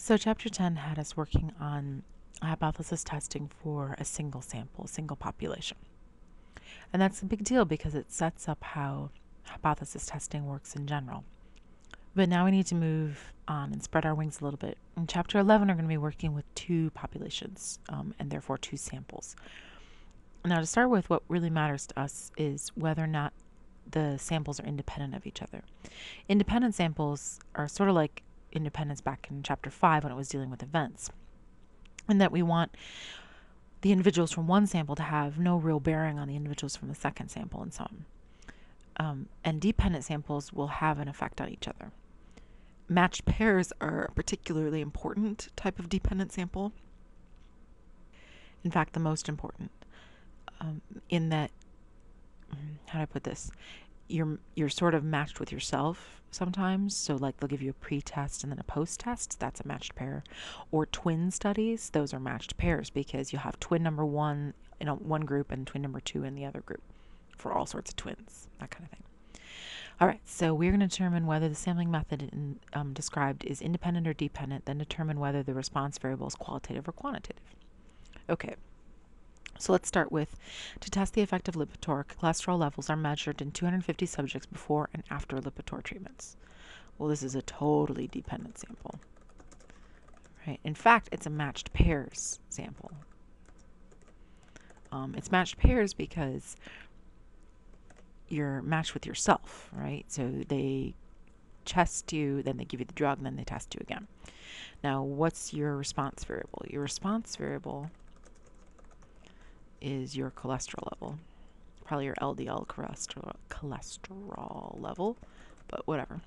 So chapter 10 had us working on hypothesis testing for a single sample, a single population. And that's a big deal because it sets up how hypothesis testing works in general. But now we need to move on and spread our wings a little bit. In chapter 11, we're going to be working with two populations, and therefore two samples. Now, to start with, what really matters to us is whether or not the samples are independent of each other. Independent samples are sort of like independence back in chapter 5 when it was dealing with events, in that we want the individuals from one sample to have no real bearing on the individuals from the second sample and so on. And dependent samples will have an effect on each other. Matched pairs are a particularly important type of dependent sample. In fact, the most important. In that, how do I put this? You're sort of matched with yourself sometimes. So like they'll give you a pre-test and then a post-test. That's a matched pair. Or twin studies, those are matched pairs because you'll have twin number 1 in one group and twin number 2 in the other group for all sorts of twins, that kind of thing. All right, so we're going to determine whether the sampling method described is independent or dependent, then determine whether the response variable is qualitative or quantitative. Okay, so let's start with, to test the effect of Lipitor, cholesterol levels are measured in 250 subjects before and after Lipitor treatments. Well, this is a totally dependent sample. Right? In fact, it's a matched pairs sample. It's matched pairs because you're matched with yourself, right? So they test you, then they give you the drug, and then they test you again. Now, what's your response variable? Your response variable is your cholesterol level, probably your LDL cholesterol level, but whatever.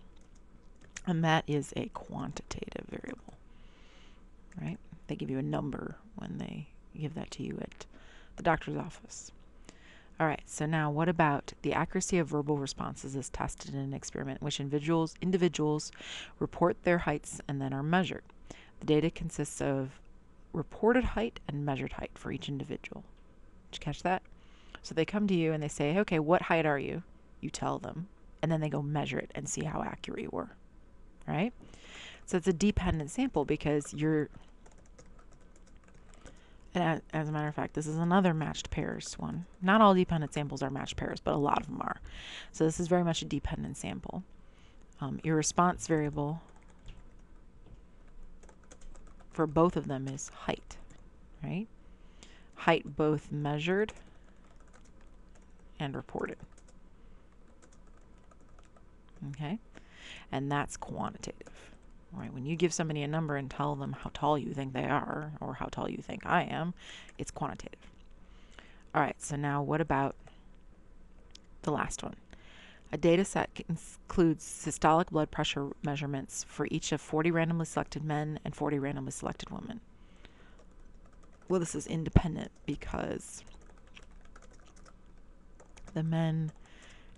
And that is a quantitative variable, right? They give you a number when they give that to you at the doctor's office. All right, so now what about the accuracy of verbal responses is tested in an experiment in which individuals report their heights and then are measured. The data consists of reported height and measured height for each individual. Did you catch that? So they come to you and they say, okay, what height are you? You tell them, and then they go measure it and see how accurate you were, right? So it's a dependent sample because and as a matter of fact, this is another matched pairs one. Not all dependent samples are matched pairs, but a lot of them are. So this is very much a dependent sample. Your response variable for both of them is height, right? Height both measured and reported. Okay? And that's quantitative. Right, when you give somebody a number and tell them how tall you think they are, or how tall you think I am, it's quantitative. All right, so now what about the last one? A data set includes systolic blood pressure measurements for each of 40 randomly selected men and 40 randomly selected women. Well, this is independent because the men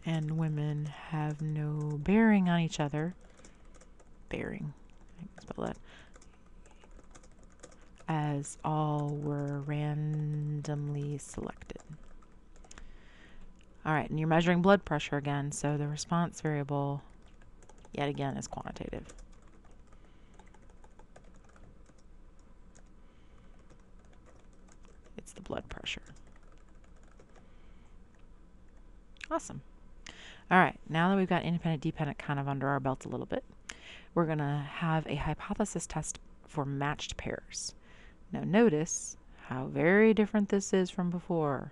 and women have no bearing on each other. Bearing. I can spell that. As all were randomly selected. All right, and you're measuring blood pressure again, so the response variable, yet again, is quantitative. It's the blood pressure. Awesome. All right, now that we've got independent, dependent kind of under our belt a little bit, we're going to have a hypothesis test for matched pairs. Now notice how very different this is from before.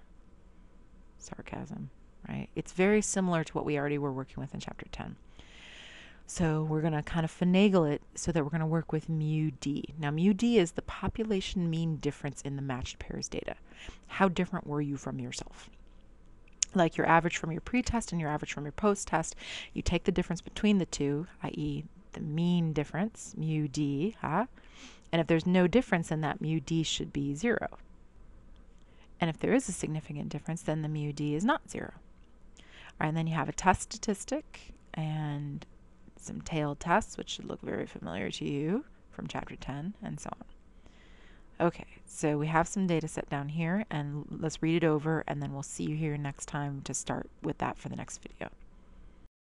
Sarcasm, right? It's very similar to what we already were working with in chapter 10. So we're going to kind of finagle it so that we're going to work with mu D. Now mu D is the population mean difference in the matched pairs data. How different were you from yourself? Like your average from your pre-test and your average from your post-test. You take the difference between the two, i.e. the mean difference, mu D, and if there's no difference, then that mu D should be 0. And if there is a significant difference, then the mu D is not 0. All right, and then you have a test statistic and some tailed tests, which should look very familiar to you from chapter 10, and so on. Okay, so we have some data set down here, and let's read it over, and then we'll see you here next time to start with that for the next video.